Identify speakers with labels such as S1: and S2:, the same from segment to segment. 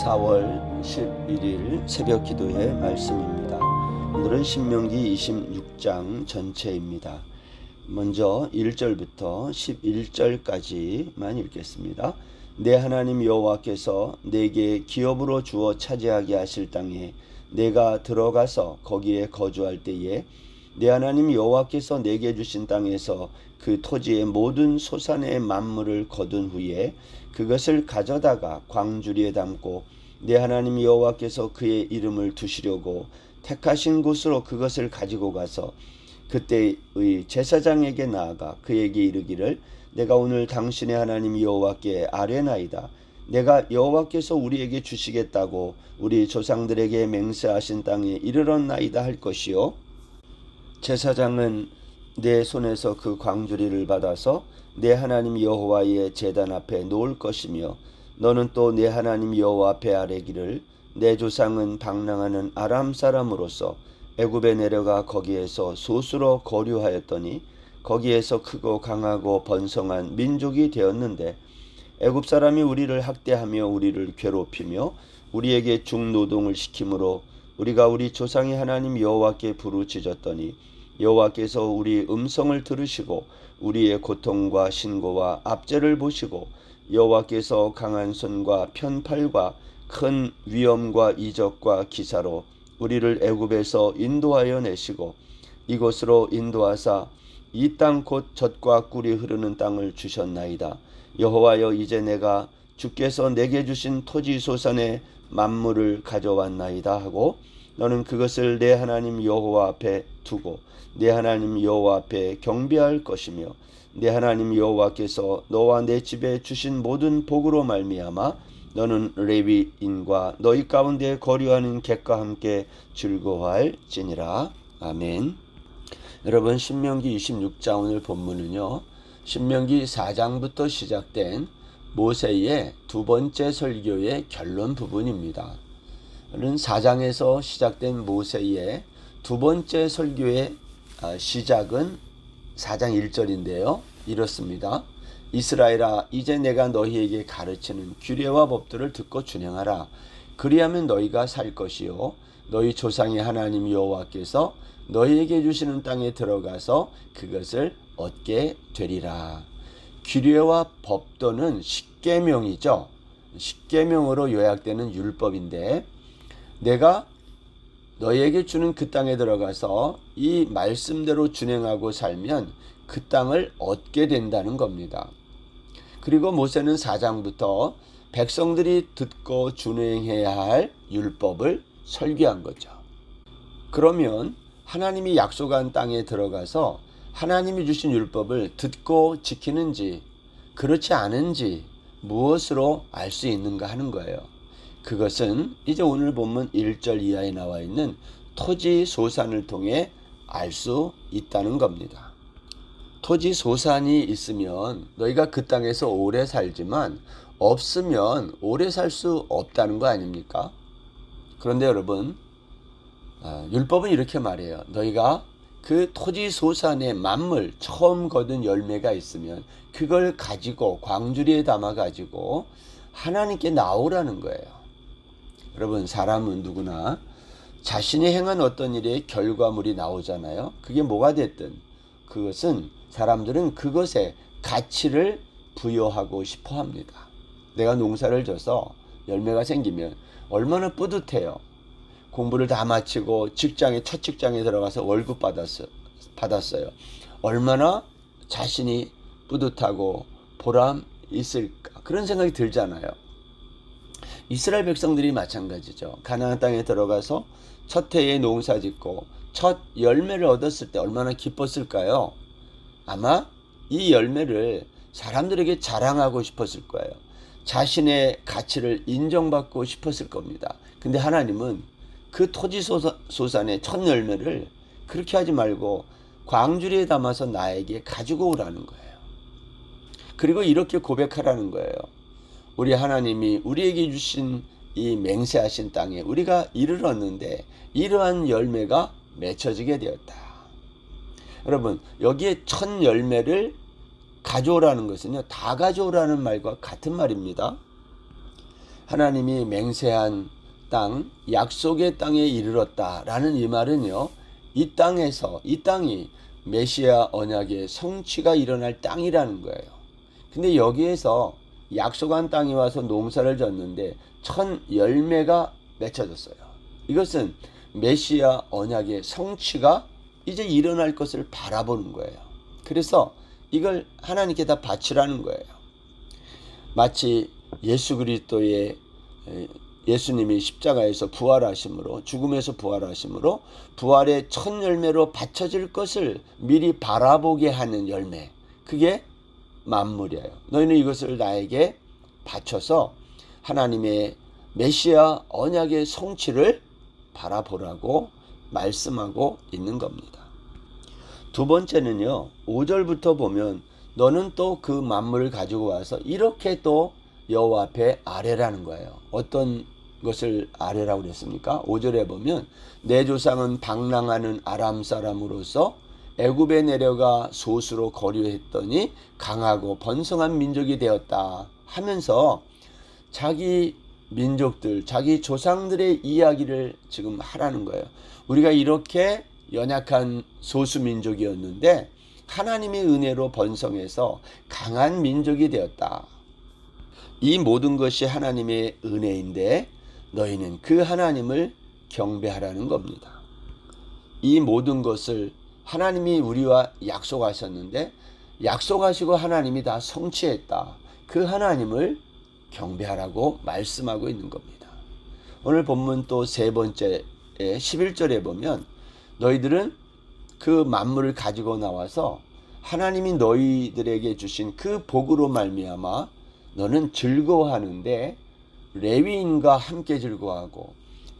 S1: 4월 11일 새벽 기도의 말씀입니다. 오늘은 신명기 26장 전체입니다. 먼저 1절부터 11절까지만 읽겠습니다. 내 하나님 여호와께서 내게 기업으로 주어 차지하게 하실 땅에 내가 들어가서 거기에 거주할 때에 내 하나님 여호와께서 내게 주신 땅에서 그 토지의 모든 소산의 만물을 거둔 후에 그것을 가져다가 광주리에 담고 내 하나님 여호와께서 그의 이름을 두시려고 택하신 곳으로 그것을 가지고 가서 그때의 제사장에게 나아가 그에게 이르기를 내가 오늘 당신의 하나님 여호와께 아뢰나이다. 내가 여호와께서 우리에게 주시겠다고 우리 조상들에게 맹세하신 땅에 이르렀나이다 할 것이요. 제사장은 내 손에서 그 광주리를 받아서 내 하나님 여호와의 제단 앞에 놓을 것이며 너는 또 내 하나님 여호와 앞에 아뢰기를 내 조상은 방랑하는 아람 사람으로서 애굽에 내려가 거기에서 소수로 거류하였더니 거기에서 크고 강하고 번성한 민족이 되었는데 애굽 사람이 우리를 학대하며 우리를 괴롭히며 우리에게 중노동을 시키므로 우리가 우리 조상의 하나님 여호와께 부르짖었더니 여호와께서 우리 음성을 들으시고 우리의 고통과 신고와 압제를 보시고 여호와께서 강한 손과 편팔과 큰 위엄과 이적과 기사로 우리를 애굽에서 인도하여 내시고 이곳으로 인도하사 이 땅 곧 젖과 꿀이 흐르는 땅을 주셨나이다. 여호와여 이제 내가 주께서 내게 주신 토지 소산의 만물을 가져왔나이다 하고 너는 그것을 내 하나님 여호와 앞에 두고 내 하나님 여호와 앞에 경배할 것이며 내 하나님 여호와께서 너와 내 집에 주신 모든 복으로 말미암아 너는 레위인과 너희 가운데 거류하는 객과 함께 즐거워할지니라. 아멘. 여러분, 신명기 26장 오늘 본문은요, 신명기 4장부터 시작된 모세의 두 번째 설교의 결론 부분입니다. 오늘 4장에서 시작된 모세의 두 번째 설교의 시작은 4장 1절인데요. 이렇습니다. 이스라엘아, 이제 내가 너희에게 가르치는 규례와 법들을 듣고 준행하라. 그리하면 너희가 살 것이요 너희 조상의 하나님 여호와께서 너희에게 주시는 땅에 들어가서 그것을 얻게 되리라. 규례와 법도는 십계명이죠. 십계명으로 요약되는 율법인데 내가 너희에게 주는 그 땅에 들어가서 이 말씀대로 준행하고 살면 그 땅을 얻게 된다는 겁니다. 그리고 모세는 4장부터 백성들이 듣고 준행해야 할 율법을 설교한 거죠. 그러면 하나님이 약속한 땅에 들어가서 하나님이 주신 율법을 듣고 지키는지 그렇지 않은지 무엇으로 알 수 있는가 하는 거예요. 그것은 이제 오늘 본문 1절 이하에 나와 있는 토지 소산을 통해 알 수 있다는 겁니다. 토지 소산이 있으면 너희가 그 땅에서 오래 살지만 없으면 오래 살 수 없다는 거 아닙니까? 그런데 여러분, 율법은 이렇게 말해요. 너희가 그 토지 소산의 만물 처음 거둔 열매가 있으면 그걸 가지고 광주리에 담아 가지고 하나님께 나오라는 거예요. 여러분, 사람은 누구나 자신이 행한 어떤 일의 결과물이 나오잖아요. 그게 뭐가 됐든 그것은 사람들은 그것에 가치를 부여하고 싶어 합니다. 내가 농사를 져서 열매가 생기면 얼마나 뿌듯해요. 공부를 다 마치고 첫 직장에 들어가서 월급 받았어요. 얼마나 자신이 뿌듯하고 보람 있을까 그런 생각이 들잖아요. 이스라엘 백성들이 마찬가지죠. 가나안 땅에 들어가서 첫 해에 농사 짓고 첫 열매를 얻었을 때 얼마나 기뻤을까요? 아마 이 열매를 사람들에게 자랑하고 싶었을 거예요. 자신의 가치를 인정받고 싶었을 겁니다. 근데 하나님은 그 토지 소산의 첫 열매를 그렇게 하지 말고 광주리에 담아서 나에게 가지고 오라는 거예요. 그리고 이렇게 고백하라는 거예요. 우리 하나님이 우리에게 주신 이 맹세하신 땅에 우리가 이르렀는데 이러한 열매가 맺혀지게 되었다. 여러분, 여기에 첫 열매를 가져오라는 것은요, 다 가져오라는 말과 같은 말입니다. 하나님이 맹세한 땅, 약속의 땅에 이르렀다라는 이 말은요, 이 땅이 메시아 언약의 성취가 일어날 땅이라는 거예요. 근데 여기에서 약속한 땅에 와서 농사를 졌는데 첫 열매가 맺혀졌어요. 이것은 메시아 언약의 성취가 이제 일어날 것을 바라보는 거예요. 그래서 이걸 하나님께 다 바치라는 거예요. 마치 예수님이 십자가에서 부활하심으로, 죽음에서 부활하심으로 부활의 첫 열매로 바쳐질 것을 미리 바라보게 하는 열매, 그게 만물이에요. 너희는 이것을 나에게 바쳐서 하나님의 메시아 언약의 성취를 바라보라고 말씀하고 있는 겁니다. 두 번째는요, 5절부터 보면 너는 또 그 만물을 가지고 와서 이렇게 또 여호와 앞에 아뢰라는 거예요. 어떤 것을 아뢰라고 그랬습니까? 5절에 보면 내 조상은 방랑하는 아람 사람으로서 애굽에 내려가 소수로 거류했더니 강하고 번성한 민족이 되었다 하면서 자기 민족들, 자기 조상들의 이야기를 지금 하라는 거예요. 우리가 이렇게 연약한 소수 민족이었는데 하나님의 은혜로 번성해서 강한 민족이 되었다. 이 모든 것이 하나님의 은혜인데 너희는 그 하나님을 경배하라는 겁니다. 이 모든 것을 하나님이 우리와 약속하셨는데 약속하시고 하나님이 다 성취했다. 그 하나님을 경배하라고 말씀하고 있는 겁니다. 오늘 본문 또 세 번째 11절에 보면 너희들은 그 만물을 가지고 나와서 하나님이 너희들에게 주신 그 복으로 말미암아 너는 즐거워하는데 레위인과 함께 즐거워하고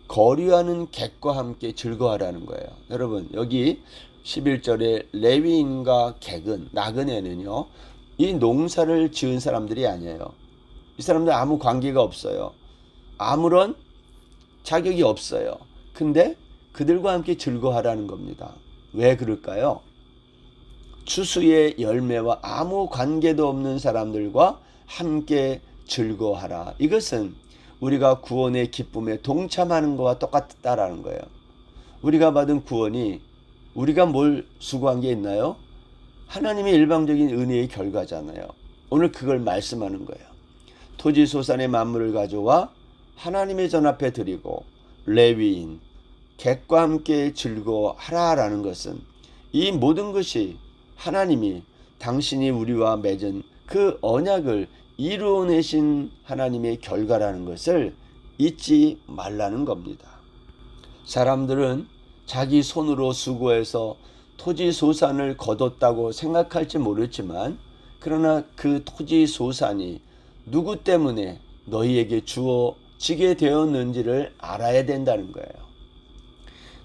S1: 거류하는 객과 함께 즐거워하라는 거예요. 여러분, 여기 11절에 레위인과 객은, 나그네는요, 이 농사를 지은 사람들이 아니에요. 이 사람들 아무 관계가 없어요. 아무런 자격이 없어요. 근데 그들과 함께 즐거워하라는 겁니다. 왜 그럴까요? 추수의 열매와 아무 관계도 없는 사람들과 함께 즐거워하라. 이것은 우리가 구원의 기쁨에 동참하는 것과 똑같다라는 거예요. 우리가 받은 구원이 우리가 뭘 수고한 게 있나요? 하나님의 일방적인 은혜의 결과잖아요. 오늘 그걸 말씀하는 거예요. 토지소산의 만물을 가져와 하나님의 전 앞에 드리고 레위인, 객과 함께 즐거워하라라는 것은 이 모든 것이 하나님이 당신이 우리와 맺은 그 언약을 이루어내신 하나님의 결과라는 것을 잊지 말라는 겁니다. 사람들은 자기 손으로 수고해서 토지소산을 거뒀다고 생각할지 모르지만 그러나 그 토지소산이 누구 때문에 너희에게 주어지게 되었는지를 알아야 된다는 거예요.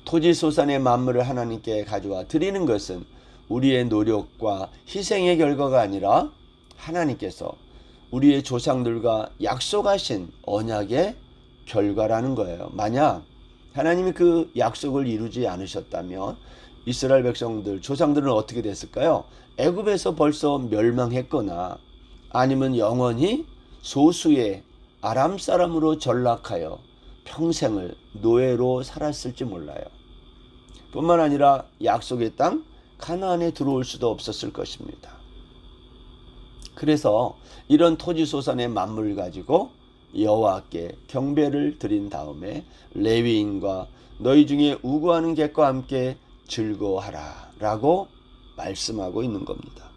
S1: 토지소산의 만물을 하나님께 가져와 드리는 것은 우리의 노력과 희생의 결과가 아니라 하나님께서 우리의 조상들과 약속하신 언약의 결과라는 거예요. 만약 하나님이 그 약속을 이루지 않으셨다면 이스라엘 백성들, 조상들은 어떻게 됐을까요? 애굽에서 벌써 멸망했거나 아니면 영원히 소수의 아람 사람으로 전락하여 평생을 노예로 살았을지 몰라요. 뿐만 아니라 약속의 땅 가나안에 들어올 수도 없었을 것입니다. 그래서 이런 토지소산의 만물을 가지고 여호와께 경배를 드린 다음에 레위인과 너희 중에 우고하는 객과 함께 즐거워하라 라고 말씀하고 있는 겁니다.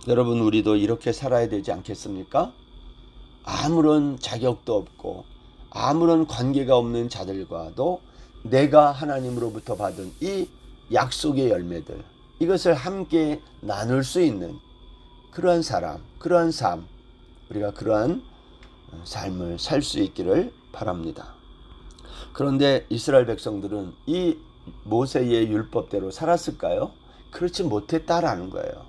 S1: 여러분, 우리도 이렇게 살아야 되지 않겠습니까? 아무런 자격도 없고 아무런 관계가 없는 자들과도 내가 하나님으로부터 받은 이 약속의 열매들, 이것을 함께 나눌 수 있는 그러한 사람, 그러한 삶, 우리가 그러한 삶을 살 수 있기를 바랍니다. 그런데 이스라엘 백성들은 이 모세의 율법대로 살았을까요? 그렇지 못했다라는 거예요.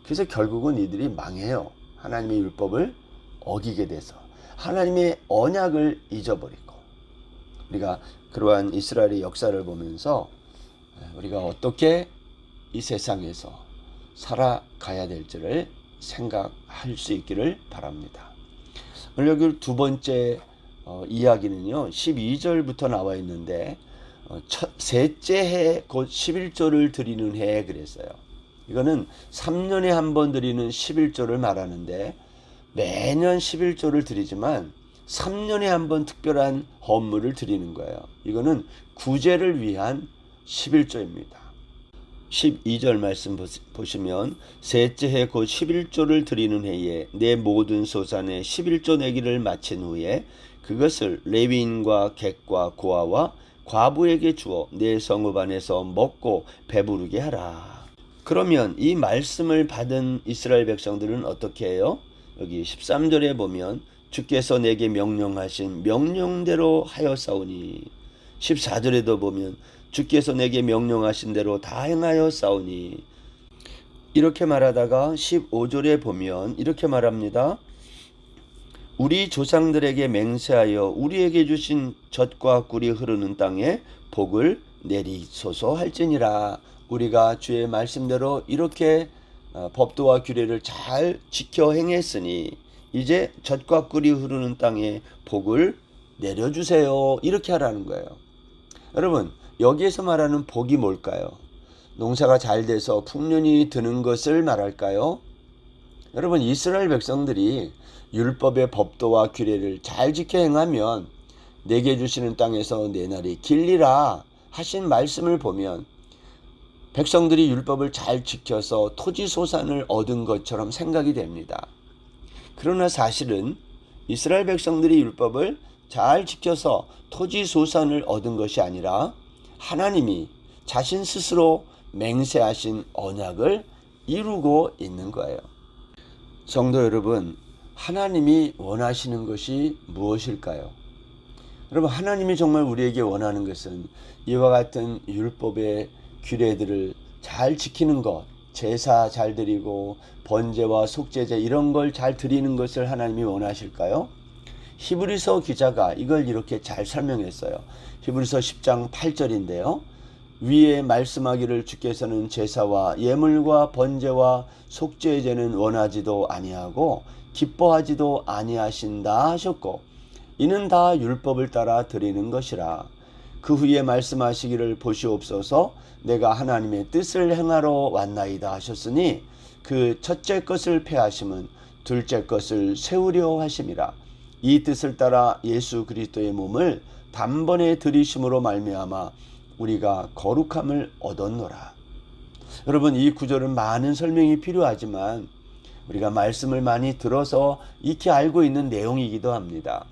S1: 그래서 결국은 이들이 망해요. 하나님의 율법을 어기게 돼서 하나님의 언약을 잊어버리고. 우리가 그러한 이스라엘의 역사를 보면서 우리가 어떻게 이 세상에서 살아가야 될지를 생각할 수 있기를 바랍니다. 오늘 여기 두 번째 이야기는요. 12절부터 나와 있는데 셋째 해 곧 11조를 드리는 해 그랬어요. 이거는 3년에 한 번 드리는 11조를 말하는데 매년 11조를 드리지만 3년에 한 번 특별한 헌물을 드리는 거예요. 이거는 구제를 위한 11조입니다. 12절 말씀 보시면 셋째 해 곧 11조를 드리는 해에 내 모든 소산에 11조 내기를 마친 후에 그것을 레위인과 객과 고아와 과부에게 주어 내 성읍 안에서 먹고 배부르게 하라. 그러면 이 말씀을 받은 이스라엘 백성들은 어떻게 해요? 여기 13절에 보면 주께서 내게 명령하신 명령대로 하였사오니 14절에도 보면 주께서 내게 명령하신 대로 다 행하여 싸우니 이렇게 말하다가 15절에 보면 이렇게 말합니다. 우리 조상들에게 맹세하여 우리에게 주신 젖과 꿀이 흐르는 땅에 복을 내리소서 할지니라. 우리가 주의 말씀대로 이렇게 법도와 규례를 잘 지켜 행했으니 이제 젖과 꿀이 흐르는 땅에 복을 내려주세요. 이렇게 하라는 거예요. 여러분, 여기에서 말하는 복이 뭘까요? 농사가 잘 돼서 풍년이 드는 것을 말할까요? 여러분, 이스라엘 백성들이 율법의 법도와 규례를 잘 지켜 행하면 내게 주시는 땅에서 내 날이 길리라 하신 말씀을 보면 백성들이 율법을 잘 지켜서 토지 소산을 얻은 것처럼 생각이 됩니다. 그러나 사실은 이스라엘 백성들이 율법을 잘 지켜서 토지 소산을 얻은 것이 아니라 하나님이 자신 스스로 맹세하신 언약을 이루고 있는 거예요. 성도 여러분, 하나님이 원하시는 것이 무엇일까요? 여러분, 하나님이 정말 우리에게 원하는 것은 이와 같은 율법의 규례들을 잘 지키는 것, 제사 잘 드리고 번제와 속죄제 이런 걸 잘 드리는 것을 하나님이 원하실까요? 히브리서 기자가 이걸 이렇게 잘 설명했어요. 히브리서 10장 8절인데요. 위에 말씀하기를 주께서는 제사와 예물과 번제와 속죄제는 원하지도 아니하고 기뻐하지도 아니하신다 하셨고 이는 다 율법을 따라 드리는 것이라. 그 후에 말씀하시기를 보시옵소서 내가 하나님의 뜻을 행하러 왔나이다 하셨으니 그 첫째 것을 폐하심은 둘째 것을 세우려 하심이라. 이 뜻을 따라 예수 그리스도의 몸을 단번에 들이심으로 말미암아 우리가 거룩함을 얻었노라. 여러분, 이 구절은 많은 설명이 필요하지만 우리가 말씀을 많이 들어서 익히 알고 있는 내용이기도 합니다.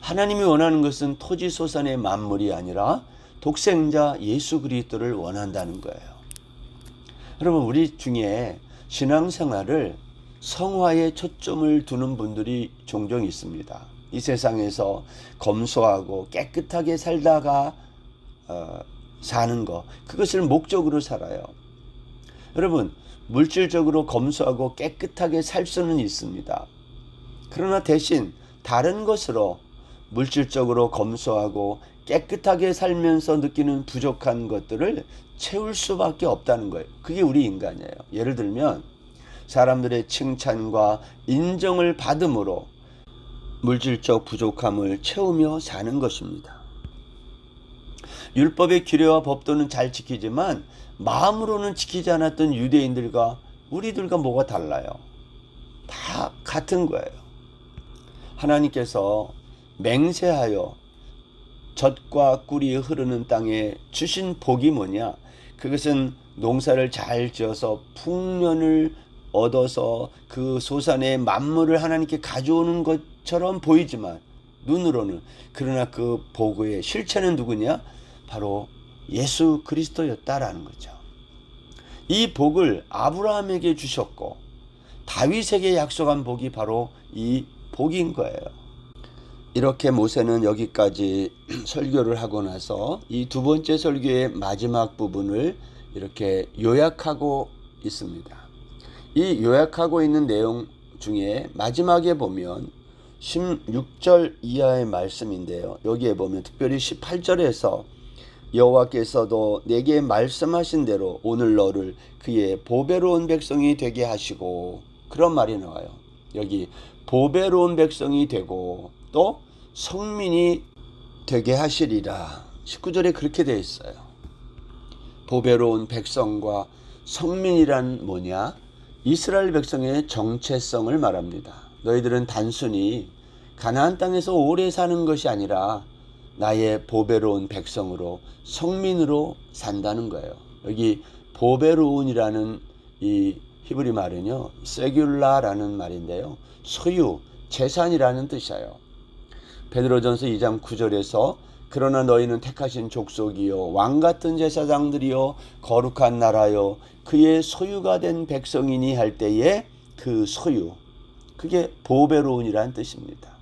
S1: 하나님이 원하는 것은 토지 소산의 만물이 아니라 독생자 예수 그리스도를 원한다는 거예요. 여러분, 우리 중에 신앙생활을 성화에 초점을 두는 분들이 종종 있습니다. 이 세상에서 검소하고 깨끗하게 살다가 사는 것, 그것을 목적으로 살아요. 여러분, 물질적으로 검소하고 깨끗하게 살 수는 있습니다. 그러나 대신 다른 것으로 물질적으로 검소하고 깨끗하게 살면서 느끼는 부족한 것들을 채울 수밖에 없다는 거예요. 그게 우리 인간이에요. 예를 들면 사람들의 칭찬과 인정을 받음으로 물질적 부족함을 채우며 사는 것입니다. 율법의 규례와 법도는 잘 지키지만 마음으로는 지키지 않았던 유대인들과 우리들과 뭐가 달라요? 다 같은 거예요. 하나님께서 맹세하여 젖과 꿀이 흐르는 땅에 주신 복이 뭐냐? 그것은 농사를 잘 지어서 풍년을 얻어서 그 소산의 만물을 하나님께 가져오는 것처럼 보이지만 눈으로는, 그러나 그 복의 실체는 누구냐? 바로 예수 그리스도였다라는 거죠. 이 복을 아브라함에게 주셨고 다윗에게 약속한 복이 바로 이 복인 거예요. 이렇게 모세는 여기까지 설교를 하고 나서 이 두 번째 설교의 마지막 부분을 이렇게 요약하고 있습니다. 이 요약하고 있는 내용 중에 마지막에 보면 16절 이하의 말씀인데요. 여기에 보면 특별히 18절에서 여호와께서도 내게 말씀하신 대로 오늘 너를 그의 보배로운 백성이 되게 하시고, 그런 말이 나와요. 여기 보배로운 백성이 되고 또 성민이 되게 하시리라. 19절에 그렇게 되어 있어요. 보배로운 백성과 성민이란 뭐냐? 이스라엘 백성의 정체성을 말합니다. 너희들은 단순히 가나안 땅에서 오래 사는 것이 아니라 나의 보배로운 백성으로 성민으로 산다는 거예요. 여기 보배로운이라는 이 히브리 말은요, 세귤라라는 말인데요, 소유, 재산이라는 뜻이에요. 베드로전서 2장 9절에서 그러나 너희는 택하신 족속이요 왕같은 제사장들이요 거룩한 나라요 그의 소유가 된 백성이니 할 때에 그 소유, 그게 보배로운이라는 뜻입니다.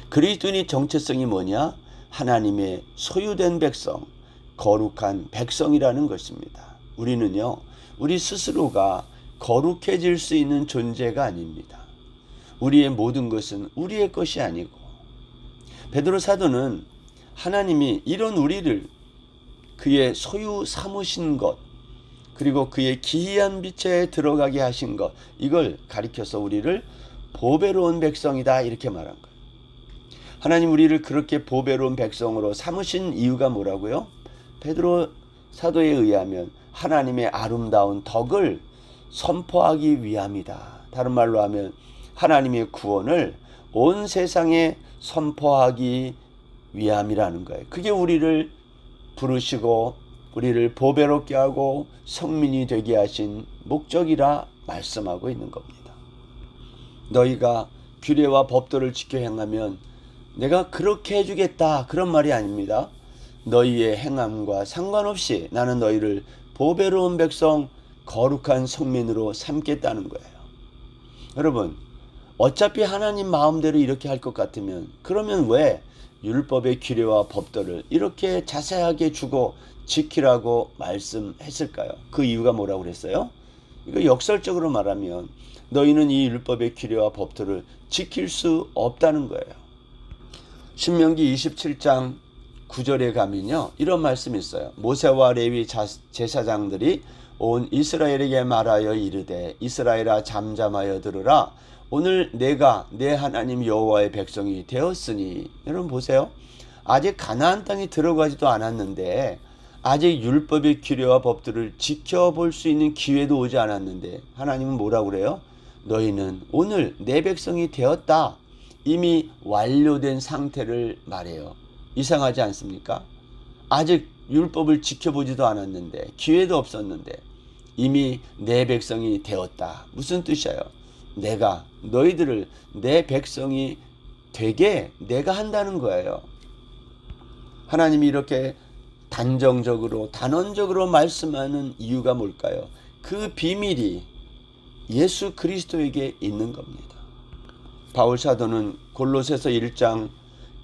S1: 그리스도인의 정체성이 뭐냐? 하나님의 소유된 백성, 거룩한 백성이라는 것입니다. 우리는요, 우리 스스로가 거룩해질 수 있는 존재가 아닙니다. 우리의 모든 것은 우리의 것이 아니고, 베드로 사도는 하나님이 이런 우리를 그의 소유 삼으신 것, 그리고 그의 기이한 빛에 들어가게 하신 것, 이걸 가리켜서 우리를 보배로운 백성이다 이렇게 말한 거예요. 하나님 우리를 그렇게 보배로운 백성으로 삼으신 이유가 뭐라고요? 베드로 사도에 의하면 하나님의 아름다운 덕을 선포하기 위함이다. 다른 말로 하면 하나님의 구원을 온 세상에 선포하기 위함이라는 거예요. 그게 우리를 부르시고 우리를 보배롭게 하고 성민이 되게 하신 목적이라 말씀하고 있는 겁니다. 너희가 규례와 법도를 지켜 행하면 내가 그렇게 해주겠다, 그런 말이 아닙니다. 너희의 행함과 상관없이 나는 너희를 보배로운 백성, 거룩한 성민으로 삼겠다는 거예요. 여러분, 어차피 하나님 마음대로 이렇게 할 것 같으면 그러면 왜 율법의 규례와 법도를 이렇게 자세하게 주고 지키라고 말씀했을까요? 그 이유가 뭐라고 그랬어요? 이거 역설적으로 말하면 너희는 이 율법의 규례와 법도를 지킬 수 없다는 거예요. 신명기 27장 9절에 가면요, 이런 말씀이 있어요. 모세와 레위 제사장들이 온 이스라엘에게 말하여 이르되 이스라엘아 잠잠하여 들으라. 오늘 내가 내 하나님 여호와의 백성이 되었으니. 여러분 보세요. 아직 가나안 땅에 들어가지도 않았는데, 아직 율법의 규례와 법들을 지켜볼 수 있는 기회도 오지 않았는데 하나님은 뭐라고 그래요? 너희는 오늘 내 백성이 되었다. 이미 완료된 상태를 말해요. 이상하지 않습니까? 아직 율법을 지켜보지도 않았는데, 기회도 없었는데 이미 내 백성이 되었다. 무슨 뜻이에요? 내가 너희들을 내 백성이 되게 내가 한다는 거예요. 하나님이 이렇게 단정적으로 단언적으로 말씀하는 이유가 뭘까요? 그 비밀이 예수 그리스도에게 있는 겁니다. 바울 사도는 골로새서 1장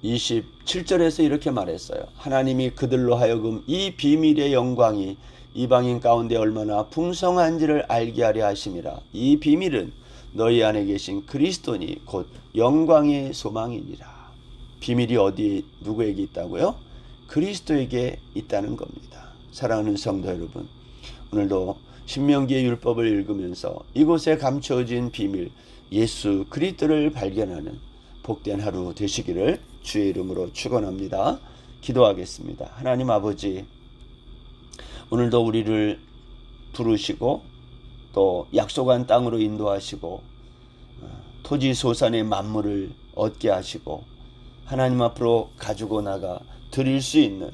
S1: 27절에서 이렇게 말했어요. 하나님이 그들로 하여금 이 비밀의 영광이 이방인 가운데 얼마나 풍성한지를 알게 하려 하심이라. 이 비밀은 너희 안에 계신 그리스도니 곧 영광의 소망이니라. 비밀이 어디 누구에게 있다고요? 그리스도에게 있다는 겁니다. 사랑하는 성도 여러분, 오늘도 신명기의 율법을 읽으면서 이곳에 감춰진 비밀 예수 그리스도를 발견하는 복된 하루 되시기를 주의 이름으로 축원합니다. 기도하겠습니다. 하나님 아버지, 오늘도 우리를 부르시고 또 약속한 땅으로 인도하시고 토지 소산의 만물을 얻게 하시고 하나님 앞으로 가지고 나가 드릴 수 있는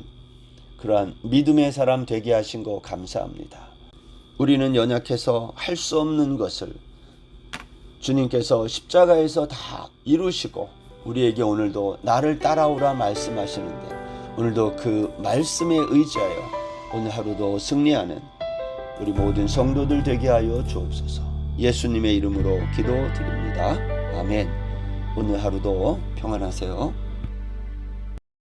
S1: 그러한 믿음의 사람 되게 하신 거 감사합니다. 우리는 연약해서 할 수 없는 것을 주님께서 십자가에서 다 이루시고 우리에게 오늘도 나를 따라오라 말씀하시는데, 오늘도 그 말씀에 의지하여 오늘 하루도 승리하는 우리 모든 성도들 되게 하여 주옵소서. 예수님의 이름으로 기도드립니다. 아멘. 오늘 하루도 평안하세요.